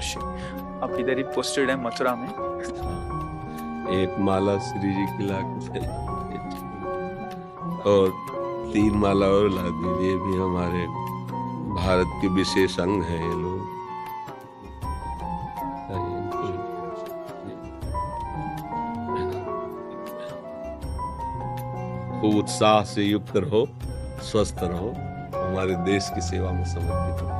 अवश्य। आप इधर ही पोस्टेड है मथुरा में। एक माला श्री जी की ला के और 3 माला और ला दीजिए। भी हमारे भारत के विशेष अंग हैं ये लोग। खूब उत्साह से युक्त रहो, स्वस्थ रहो, हमारे देश की सेवा में समर्पित रहो।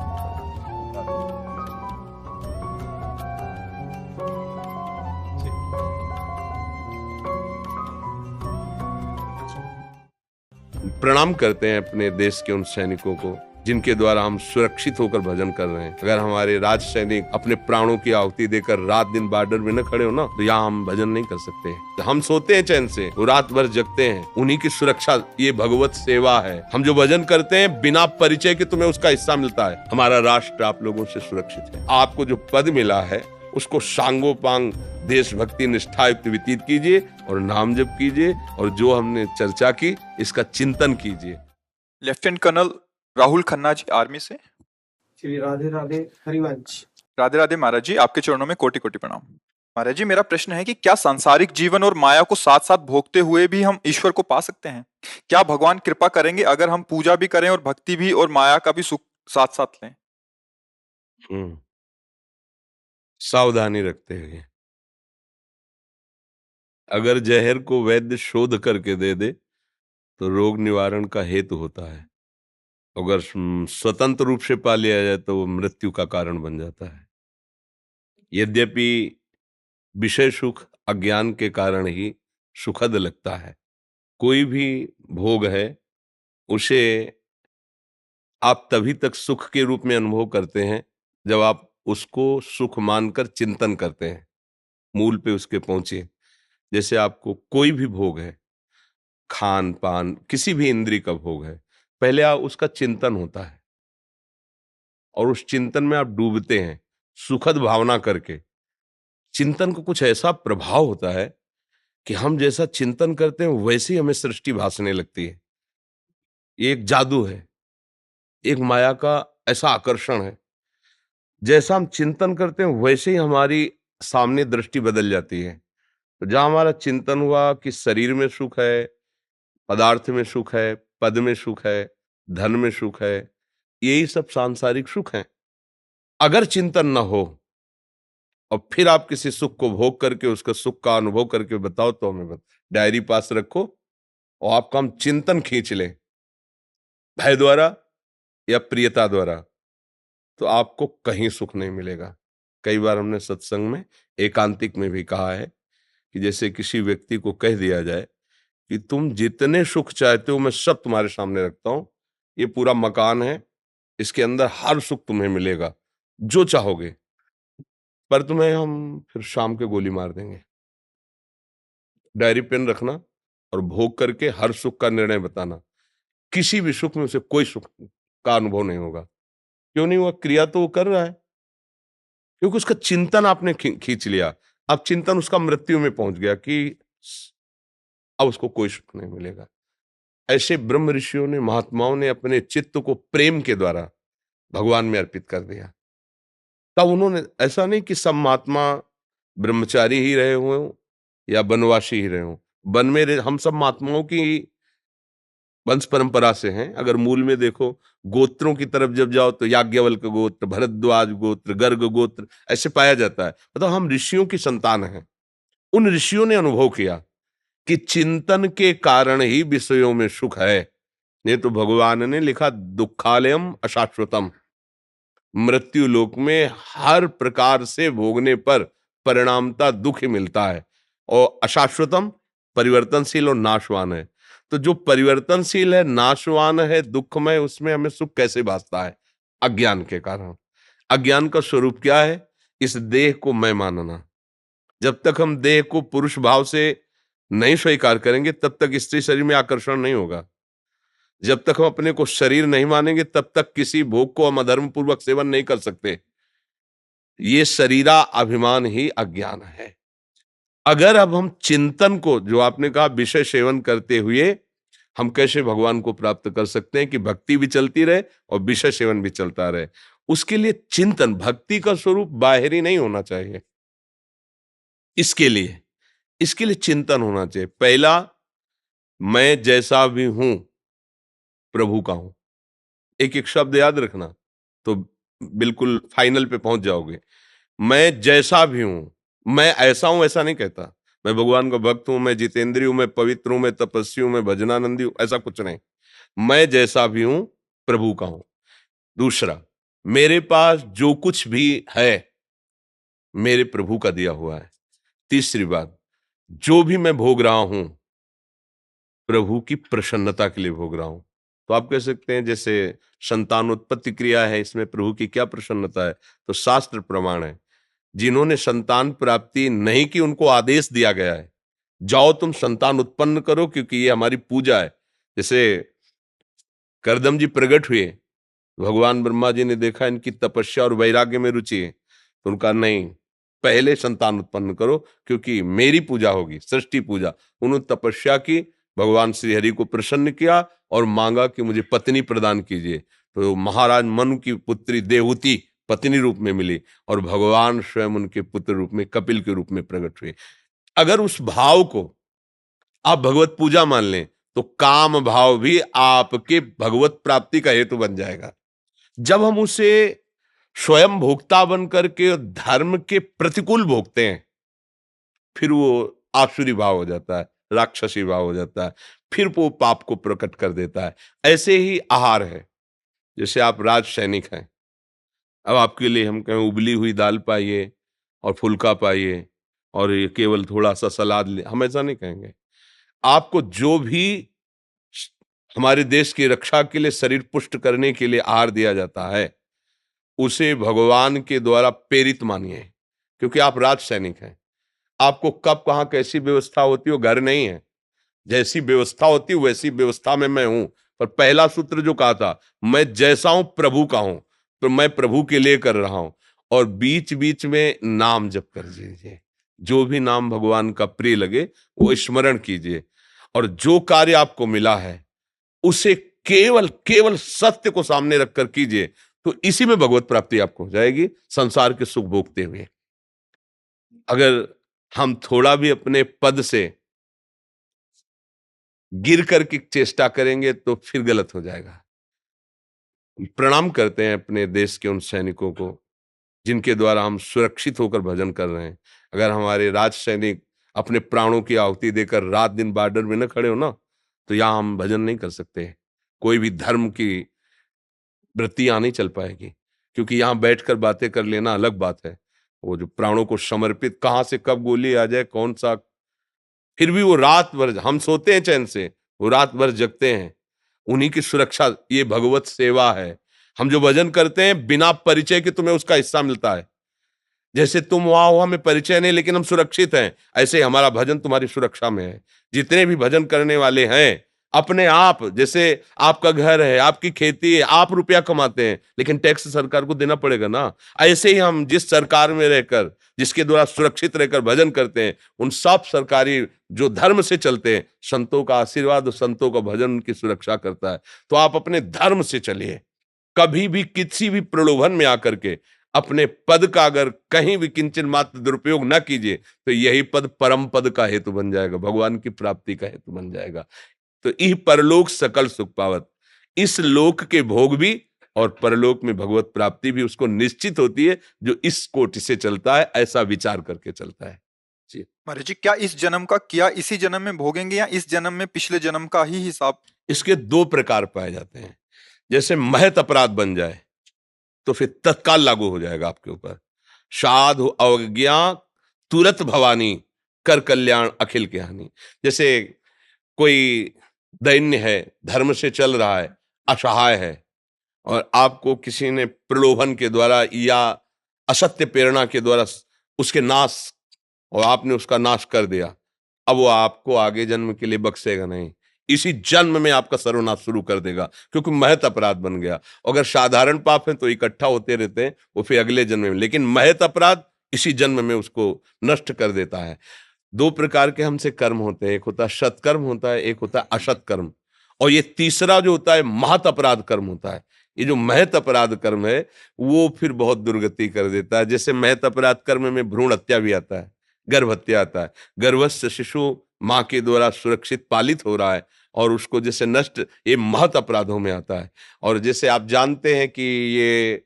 प्रणाम करते हैं अपने देश के उन सैनिकों को जिनके द्वारा हम सुरक्षित होकर भजन कर रहे हैं। अगर हमारे राज सैनिक अपने प्राणों की आहुति देकर रात दिन बॉर्डर में न खड़े हो ना, तो यहाँ हम भजन नहीं कर सकते। तो हम सोते हैं चैन से, वो रात भर जगते हैं। उन्हीं की सुरक्षा ये भगवत सेवा है। हम जो भजन करते हैं बिना परिचय के तुम्हें उसका हिस्सा मिलता है। हमारा राष्ट्र आप लोगों से सुरक्षित है। आपको जो पद मिला है उसको सांगोपांग देशभक्ति निष्ठायुक्त व्यतीत कीजिए और नाम जप कीजिए, और जो हमने चर्चा की इसका चिंतन कीजिए। Lieutenant colonel Rahul Khanna ji, army से। श्री राधे राधे हरिवंश। राधे राधे महाराज जी, आपके चरणों में कोटि कोटि प्रणाम। महाराज जी, मेरा प्रश्न है कि क्या सांसारिक जीवन और माया को साथ साथ भोगते हुए भी हम ईश्वर को पा सकते हैं? क्या भगवान कृपा करेंगे अगर हम पूजा भी करें और भक्ति भी और माया का भी सुख साथ साथ लें? सावधानी रखते हुए, अगर जहर को वैद्य शोध करके दे दे तो रोग निवारण का हेतु होता है। अगर स्वतंत्र रूप से पा लिया जाए तो वो मृत्यु का कारण बन जाता है। यद्यपि विषय सुख अज्ञान के कारण ही सुखद लगता है। कोई भी भोग है उसे आप तभी तक सुख के रूप में अनुभव करते हैं जब आप उसको सुख मानकर चिंतन करते हैं, मूल पे उसके पहुंचे। जैसे आपको कोई भी भोग है, खान पान, किसी भी इंद्रिय का भोग है, पहले आप उसका चिंतन होता है और उस चिंतन में आप डूबते हैं सुखद भावना करके। चिंतन को कुछ ऐसा प्रभाव होता है कि हम जैसा चिंतन करते हैं वैसे ही हमें सृष्टि भासने लगती है। ये एक जादू है, एक माया का ऐसा आकर्षण है। जैसा हम चिंतन करते हैं वैसे ही हमारी सामने दृष्टि बदल जाती है। तो जहां हमारा चिंतन हुआ कि शरीर में सुख है, पदार्थ में सुख है, पद में सुख है, धन में सुख है, यही सब सांसारिक सुख हैं। अगर चिंतन न हो और फिर आप किसी सुख को भोग करके उसका सुख का अनुभव करके बताओ तो हमें डायरी पास रखो और आपका हम चिंतन खींच लें भय द्वारा या प्रियता द्वारा, तो आपको कहीं सुख नहीं मिलेगा। कई बार हमने सत्संग में एकांतिक में भी कहा है कि जैसे किसी व्यक्ति को कह दिया जाए कि तुम जितने सुख चाहते हो मैं सब तुम्हारे सामने रखता हूं, ये पूरा मकान है, इसके अंदर हर सुख तुम्हें मिलेगा जो चाहोगे, पर तुम्हें हम फिर शाम के गोली मार देंगे। डायरी पेन रखना और भोग करके हर सुख का निर्णय बताना। किसी भी सुख में उसे कोई सुख का अनुभव नहीं होगा। क्यों नहीं हुआ? क्रिया तो वो कर रहा है, क्योंकि उसका चिंतन आपने खींच लिया। अब चिंतन उसका मृत्यु में पहुंच गया कि अब उसको कोई सुख नहीं मिलेगा। ऐसे ब्रह्म ऋषियों ने, महात्माओं ने अपने चित्त को प्रेम के द्वारा भगवान में अर्पित कर दिया। तब उन्होंने, ऐसा नहीं कि सब महात्मा ब्रह्मचारी ही रहे हुए हों या वनवासी ही रहे हों। वन में हम सब महात्माओं की वंश परंपरा से हैं। अगर मूल में देखो, गोत्रों की तरफ जब जाओ तो याज्ञवल्क गोत्र, भरद्वाज गोत्र, गर्ग गोत्र ऐसे पाया जाता है। मतलब हम ऋषियों की संतान हैं। उन ऋषियों ने अनुभव किया कि चिंतन के कारण ही विषयों में सुख है। नहीं तो भगवान ने लिखा दुखालयम अशाश्वतम, मृत्यु लोक में हर प्रकार से भोगने पर परिणामता दुख ही मिलता है, और अशाश्वतम परिवर्तनशील और नाशवान है। तो जो परिवर्तनशील है, नाशवान है, दुखमय, उसमें हमें सुख कैसे भासता है? अज्ञान के कारण। अज्ञान का स्वरूप क्या है? इस देह को मैं मानना। जब तक हम देह को पुरुष भाव से नहीं स्वीकार करेंगे तब तक स्त्री शरीर में आकर्षण नहीं होगा। जब तक हम अपने को शरीर नहीं मानेंगे तब तक किसी भोग को हम अधर्म पूर्वक सेवन नहीं कर सकते। ये शरीरा अभिमान ही अज्ञान है। अगर अब हम चिंतन को, जो आपने कहा विषय सेवन करते हुए हम कैसे भगवान को प्राप्त कर सकते हैं कि भक्ति भी चलती रहे और विषय सेवन भी चलता रहे, उसके लिए चिंतन, भक्ति का स्वरूप बाहरी नहीं होना चाहिए। इसके लिए चिंतन होना चाहिए। पहला, मैं जैसा भी हूं प्रभु का हूं। एक एक शब्द याद रखना तो बिल्कुल फाइनल पे पहुंच जाओगे। मैं जैसा भी हूं, मैं ऐसा हूं ऐसा नहीं कहता, मैं भगवान का भक्त हूं, मैं जितेंद्रिय हूं, मैं पवित्र हूं, मैं तपस्वी हूं, मैं भजनानंदी हूं, ऐसा कुछ नहीं। मैं जैसा भी हूं प्रभु का हूं। दूसरा, मेरे पास जो कुछ भी है मेरे प्रभु का दिया हुआ है। तीसरी बात, जो भी मैं भोग रहा हूं प्रभु की प्रसन्नता के लिए भोग रहा हूं। तो आप कह सकते हैं जैसे संतानोत्पत्ति क्रिया है, इसमें प्रभु की क्या प्रसन्नता है? तो शास्त्र प्रमाण है, जिन्होंने संतान प्राप्ति नहीं की उनको आदेश दिया गया है, जाओ तुम संतान उत्पन्न करो क्योंकि ये हमारी पूजा है। जैसे करदम जी प्रकट हुए, भगवान ब्रह्मा जी ने देखा इनकी तपस्या और वैराग्य में रुचि है, तो उनका नहीं, पहले संतान उत्पन्न करो क्योंकि मेरी पूजा होगी, सृष्टि पूजा। उन्होंने तपस्या की, भगवान श्री हरि को प्रसन्न किया और मांगा कि मुझे पत्नी प्रदान कीजिए। तो महाराज मनु की पुत्री देवहूति पत्नी रूप में मिली और भगवान स्वयं उनके पुत्र रूप में कपिल के रूप में प्रकट हुए। अगर उस भाव को आप भगवत पूजा मान लें तो काम भाव भी आपके भगवत प्राप्ति का हेतु बन जाएगा। जब हम उसे स्वयं भोक्ता बन करके धर्म के प्रतिकूल भोगते हैं, फिर वो आसुरी भाव हो जाता है, राक्षसी भाव हो जाता है, फिर वो पाप को प्रकट कर देता है। ऐसे ही आहार है, जैसे आप राज सैनिक हैं, अब आपके लिए हम कहें उबली हुई दाल पाइए और फुल्का पाइए और ये केवल थोड़ा सा सलाद ले, हम ऐसा नहीं कहेंगे। आपको जो भी हमारे देश की रक्षा के लिए, शरीर पुष्ट करने के लिए आहार दिया जाता है, उसे भगवान के द्वारा प्रेरित मानिए, क्योंकि आप राज सैनिक हैं। आपको कब कहां कैसी व्यवस्था होती हो घर नहीं है, जैसी व्यवस्था होती है वैसी व्यवस्था में मैं हूं। पर पहला सूत्र जो कहा था, मैं जैसा हूं प्रभु का हूं, तो मैं प्रभु के लिए कर रहा हूं। और बीच बीच में नाम जप कर लीजिए, जो भी नाम भगवान का प्रिय लगे वो स्मरण कीजिए, और जो कार्य आपको मिला है उसे केवल केवल सत्य को सामने रखकर कीजिए, तो इसी में भगवत प्राप्ति आपको हो जाएगी, संसार के सुख भोगते हुए। अगर हम थोड़ा भी अपने पद से गिर करके चेष्टा करेंगे तो फिर गलत हो जाएगा। प्रणाम करते हैं अपने देश के उन सैनिकों को जिनके द्वारा हम सुरक्षित होकर भजन कर रहे हैं। अगर हमारे राज सैनिक अपने प्राणों की आहुति देकर रात दिन बॉर्डर में न खड़े हो ना, तो यहां हम भजन नहीं कर सकते, कोई भी धर्म की वृत्ति यहाँ नहीं चल पाएगी, क्योंकि यहाँ बैठकर बातें कर लेना अलग बात है। वो जो प्राणों को समर्पित, कहां से कब गोली आ जाए, कौन सा, फिर भी वो रात भर, हम सोते हैं चैन से, वो रात भर जगते हैं, उन्हीं की सुरक्षा, ये भगवत सेवा है। हम जो भजन करते हैं बिना परिचय के तुम्हें उसका हिस्सा मिलता है। जैसे तुम वहां हो, हमें परिचय नहीं लेकिन हम सुरक्षित हैं, ऐसे हमारा भजन तुम्हारी सुरक्षा में है। जितने भी भजन करने वाले हैं अपने आप, जैसे आपका घर है, आपकी खेती है, आप रुपया कमाते हैं लेकिन टैक्स सरकार को देना पड़ेगा ना, ऐसे ही हम जिस सरकार में रहकर, जिसके द्वारा सुरक्षित रहकर भजन करते हैं, उन सब सरकारी जो धर्म से चलते हैं, संतों का आशीर्वाद और संतों का भजन उनकी सुरक्षा करता है। तो आप अपने धर्म से चलिए, कभी भी किसी भी प्रलोभन में आकर के अपने पद का अगर कहीं भी किंचन मात्र दुरुपयोग न कीजिए, तो यही पद परम पद का हेतु बन जाएगा, भगवान की प्राप्ति का हेतु बन जाएगा। तो इह परलोक सकल सुख पावत, इस लोक के भोग भी और परलोक में भगवत प्राप्ति भी उसको निश्चित होती है जो इस कोटि से चलता है, ऐसा विचार करके चलता है। जी महाराज जी, क्या इस जन्म का किया इसी जन्म में भोगेंगे या इस जन्म में पिछले जन्म का ही हिसाब? इसके दो प्रकार पाए जाते हैं। जैसे महत अपराध बन जाए तो फिर तत्काल लागू हो जाएगा आपके ऊपर, साधु अवज्ञा तुरत भवानी, कर कल्याण अखिल के हानि। जैसे कोई दैन्य है, धर्म से चल रहा है, असहाय है, और आपको किसी ने प्रलोभन के द्वारा या असत्य प्रेरणा के द्वारा उसके नाश, और आपने उसका नाश कर दिया, अब वो आपको आगे जन्म के लिए बख्शेगा नहीं, इसी जन्म में आपका सर्वनाश शुरू कर देगा, क्योंकि महत अपराध बन गया। अगर साधारण पाप है तो इकट्ठा होते रहते हैं, वो फिर अगले जन्म में, लेकिन महत अपराध इसी जन्म में उसको नष्ट कर देता है। दो प्रकार के हमसे कर्म होते हैं, एक होता है सत्कर्म होता है, एक होता है असत्कर्म, और ये तीसरा जो होता है महत अपराध कर्म होता है। ये जो महत अपराध कर्म है वो फिर बहुत दुर्गति कर देता है। जैसे महत अपराध कर्म में भ्रूण हत्या भी आता है, गर्भ हत्या आता है। गर्भस्थ शिशु माँ के द्वारा सुरक्षित पालित हो रहा है और उसको जैसे नष्ट, ये महत अपराधों में आता है। और जैसे आप जानते हैं कि ये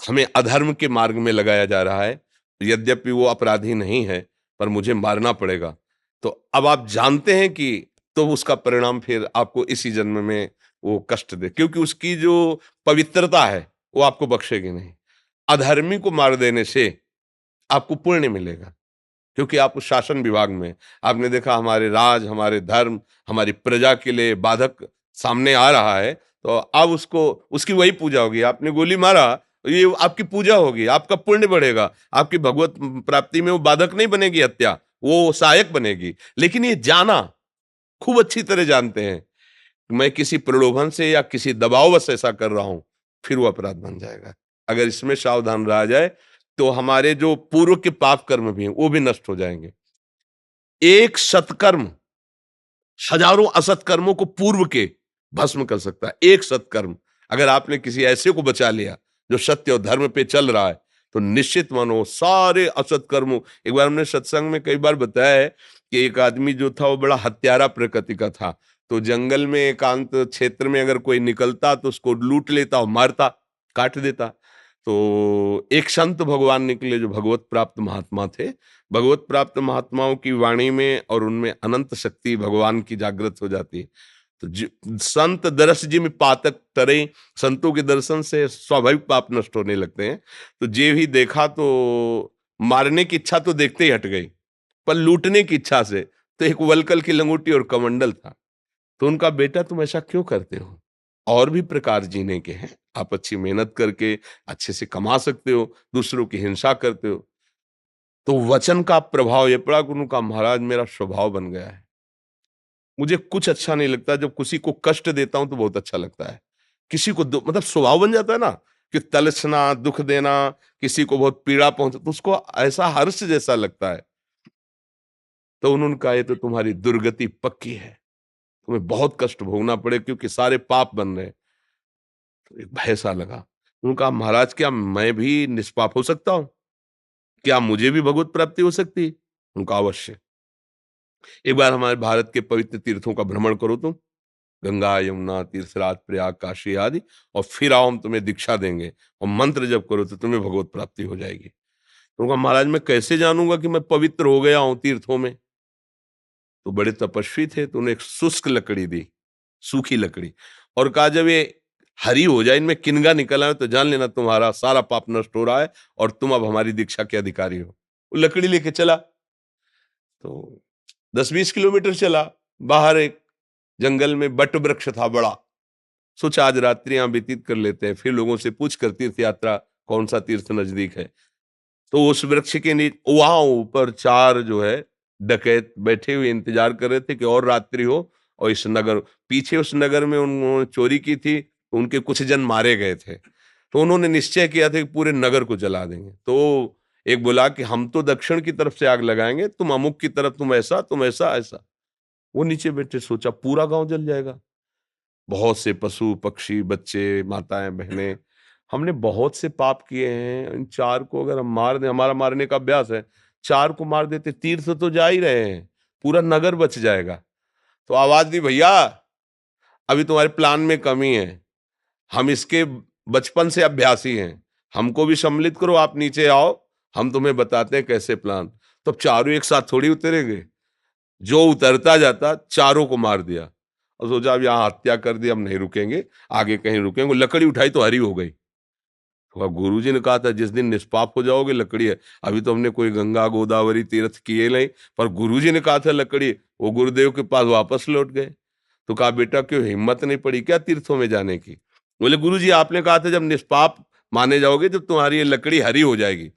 हमें अधर्म के मार्ग में लगाया जा रहा है, यद्यपि वो अपराधी नहीं है पर मुझे मारना पड़ेगा। तो अब आप जानते हैं कि तो उसका परिणाम फिर आपको इसी जन्म में वो कष्ट दे, क्योंकि उसकी जो पवित्रता है वो आपको बख्शेगी नहीं। अधर्मी को मार देने से आपको पुण्य मिलेगा, क्योंकि आप उस शासन विभाग में, आपने देखा हमारे राज, हमारे धर्म, हमारी प्रजा के लिए बाधक सामने आ रहा है, तो अब उसको उसकी वही पूजा होगी। आपने गोली मारा, ये आपकी पूजा होगी, आपका पुण्य बढ़ेगा, आपकी भगवत प्राप्ति में वो बाधक नहीं बनेगी हत्या, वो सहायक बनेगी। लेकिन ये जाना खूब अच्छी तरह जानते हैं, मैं किसी प्रलोभन से या किसी दबाववश ऐसा कर रहा हूं, फिर वो अपराध बन जाएगा। अगर इसमें सावधान रहा जाए तो हमारे जो पूर्व के पाप कर्म भी हैं वो भी नष्ट हो जाएंगे। एक सत्कर्म हजारों असत्कर्मों को पूर्व के भस्म कर सकता है। एक सत्कर्म, अगर आपने किसी ऐसे को बचा लिया जो सत्य और धर्म पे चल रहा है, तो निश्चित मानो सारे असत्कर्मों। एक बार हमने सत्संग में कई बार बताया है कि एक आदमी जो था वो बड़ा हत्यारा प्रकृति का था, तो जंगल में एकांत क्षेत्र में अगर कोई निकलता तो उसको लूट लेता और मारता, काट देता। तो एक संत भगवान निकले जो भगवत प्राप्त महात्मा थे। भगवत प्राप्त महात्माओं की वाणी में और उनमें अनंत शक्ति भगवान की जागृत हो जाती है। तो संत दरस जिम पातक तरे, संतों के दर्शन से स्वाभाविक पाप नष्ट होने लगते हैं। तो जे भी देखा तो मारने की इच्छा तो देखते ही हट गई, पर लूटने की इच्छा से तो एक वलकल की लंगोटी और कमंडल था। तो उनका बेटा तुम ऐसा क्यों करते हो, और भी प्रकार जीने के हैं, आप अच्छी मेहनत करके अच्छे से कमा सकते हो, दूसरों की हिंसा करते हो। तो वचन का प्रभाव ये पड़ा कि उनका महाराज मेरा स्वभाव बन गया है, मुझे कुछ अच्छा नहीं लगता, जब किसी को कष्ट देता हूं तो बहुत अच्छा लगता है। किसी को मतलब स्वभाव बन जाता है ना कि तलछना, दुख देना, किसी को बहुत पीड़ा पहुंचा तो उसको ऐसा हर्ष जैसा लगता है। तो उन्होंने कहा ये तो तुम्हारी दुर्गति पक्की है, तुम्हें बहुत कष्ट भोगना पड़े क्योंकि सारे पाप बन रहे। तो एक भय सा लगा। उनका महाराज क्या मैं भी निष्पाप हो सकता हूं, क्या मुझे भी भगवत प्राप्ति हो सकती है? उनका अवश्य। एक बार हमारे भारत के पवित्र तीर्थों का भ्रमण करो तुम, गंगा, यमुना, तीर्थराज, प्रयाग, काशी आदि, और फिर आओ हम तुम्हें दीक्षा देंगे और मंत्र जप करो तो तुम्हें भगवत प्राप्ति हो जाएगी। तो उनका महाराज मैं कैसे जानूंगा कि मैं पवित्र हो गया हूं तीर्थों में? तो बड़े तपस्वी थे, तो उन्हें एक शुष्क लकड़ी दी, सूखी लकड़ी, और कहा जब ये हरी हो जाए, इनमें किनगा निकल आए तो जान लेना तुम्हारा सारा पाप नष्ट हो रहा है और तुम अब हमारी दीक्षा के अधिकारी हो। वो लकड़ी लेके चला, तो 10-20 किलोमीटर चला। बाहर एक जंगल में बट वृक्ष था बड़ा, सोचा आज रात्रि यहां व्यतीत कर लेते हैं, फिर लोगों से पूछ कर तीर्थ यात्रा कौन सा तीर्थ नजदीक है। तो उस वृक्ष के नीचे वहां ऊपर 4 जो है डकैत बैठे हुए इंतजार कर रहे थे कि और रात्रि हो और इस नगर, पीछे उस नगर में उन्होंने चोरी की थी, उनके कुछ जन मारे गए थे। तो उन्होंने निश्चय किया था कि पूरे नगर को जला देंगे। तो एक बोला कि हम तो दक्षिण की तरफ से आग लगाएंगे, तुम अमुक की तरफ, तुम ऐसा ऐसा। वो नीचे बैठे, सोचा पूरा गांव जल जाएगा। बहुत से पशु पक्षी, बच्चे, माताएं, बहनें, हमने बहुत से पाप किए हैं, इन 4 को अगर हम मार दें, हमारा मारने का अभ्यास है, 4 को मार देते, तीर्थ तो जा ही रहे हैं, पूरा नगर बच जाएगा। तो आवाज दी, भैया अभी तुम्हारे प्लान में कमी है, हम इसके बचपन से अभ्यासी हैं, हमको भी सम्मिलित करो, आप नीचे आओ, हम तुम्हें बताते हैं कैसे प्लान। तो अब चारों एक साथ थोड़ी उतरेंगे, जो उतरता जाता 4 को मार दिया और सोचा अब यहाँ हत्या कर दी, हम नहीं रुकेंगे, आगे कहीं रुकेंगे। लकड़ी उठाई तो हरी हो गई। तो गुरु जी ने कहा था जिस दिन निष्पाप हो जाओगे लकड़ी है, अभी तो हमने कोई गंगा गोदावरी तीर्थ किए नहीं, पर गुरु जी ने कहा था लकड़ी, वो गुरुदेव के पास वापस लौट गए। तो कहा बेटा क्यों हिम्मत नहीं पड़ी क्या तीर्थों में जाने की? बोले गुरु जी आपने कहा था जब निष्पाप माने जाओगे जब तुम्हारी ये लकड़ी हरी हो जाएगी।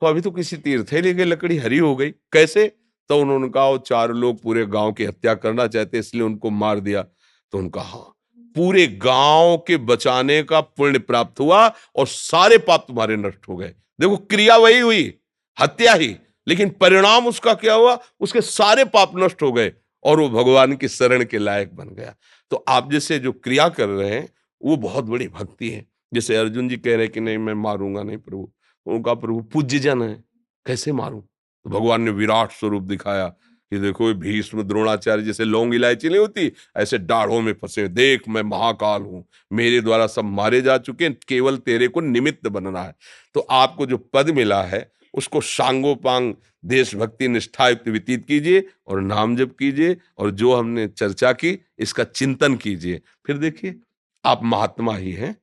तो अभी तो किसी तीर्थ ही ले गए, लकड़ी हरी हो गई कैसे? तो उन्होंने कहा वो 4 लोग पूरे गांव की हत्या करना चाहते इसलिए उनको मार दिया। तो उनका हाँ, पूरे गांव के बचाने का पुण्य प्राप्त हुआ और सारे पाप तुम्हारे नष्ट हो गए। देखो क्रिया वही हुई, हत्या ही, लेकिन परिणाम उसका क्या हुआ? उसके सारे पाप नष्ट हो गए और वो भगवान की शरण के लायक बन गया। तो आप जैसे जो क्रिया कर रहे हैं वो बहुत बड़ी भक्ति है। जैसे अर्जुन जी कह रहे कि नहीं मैं मारूंगा नहीं प्रभु, उनका प्रभु पूज्य जन है, कैसे मारूं? तो भगवान ने विराट स्वरूप दिखाया कि देखो ये भीष्म द्रोणाचार्य जैसे लौंग इलायची नहीं होती, ऐसे दाढ़ों में फंसे, देख मैं महाकाल हूं, मेरे द्वारा सब मारे जा चुके हैं, केवल तेरे को निमित्त बनना है। तो आपको जो पद मिला है उसको सांगोपांग देशभक्ति निष्ठायुक्त व्यतीत कीजिए और नाम जप कीजिए, और जो हमने चर्चा की इसका चिंतन कीजिए, फिर देखिए आप महात्मा ही हैं,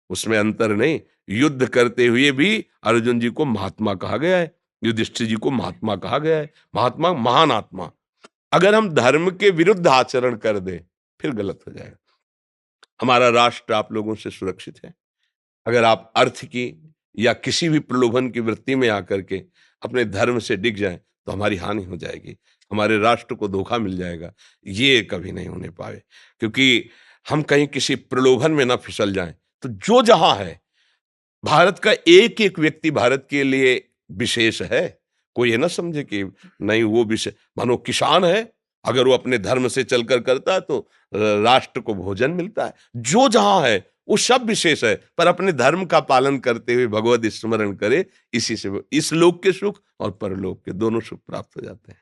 उसमें अंतर नहीं। युद्ध करते हुए भी अर्जुन जी को महात्मा कहा गया है, युधिष्ठिर जी को महात्मा कहा गया है। महात्मा महान आत्मा। अगर हम धर्म के विरुद्ध आचरण कर दें फिर गलत हो जाएगा। हमारा राष्ट्र आप लोगों से सुरक्षित है। अगर आप अर्थ की या किसी भी प्रलोभन की वृत्ति में आकर के अपने धर्म से डिग जाएं तो हमारी हानि हो जाएगी, हमारे राष्ट्र को धोखा मिल जाएगा। ये कभी नहीं होने पाए, क्योंकि हम कहीं किसी प्रलोभन में ना फिसल जाएं। तो जो जहां है, भारत का एक एक व्यक्ति भारत के लिए विशेष है। कोई ये ना समझे कि नहीं वो विशेष, मानो किसान है, अगर वो अपने धर्म से चलकर करता है तो राष्ट्र को भोजन मिलता है। जो जहां है वो सब विशेष है, पर अपने धर्म का पालन करते हुए भगवत स्मरण करे, इसी से इस लोक के सुख और परलोक के दोनों सुख प्राप्त हो जाते हैं।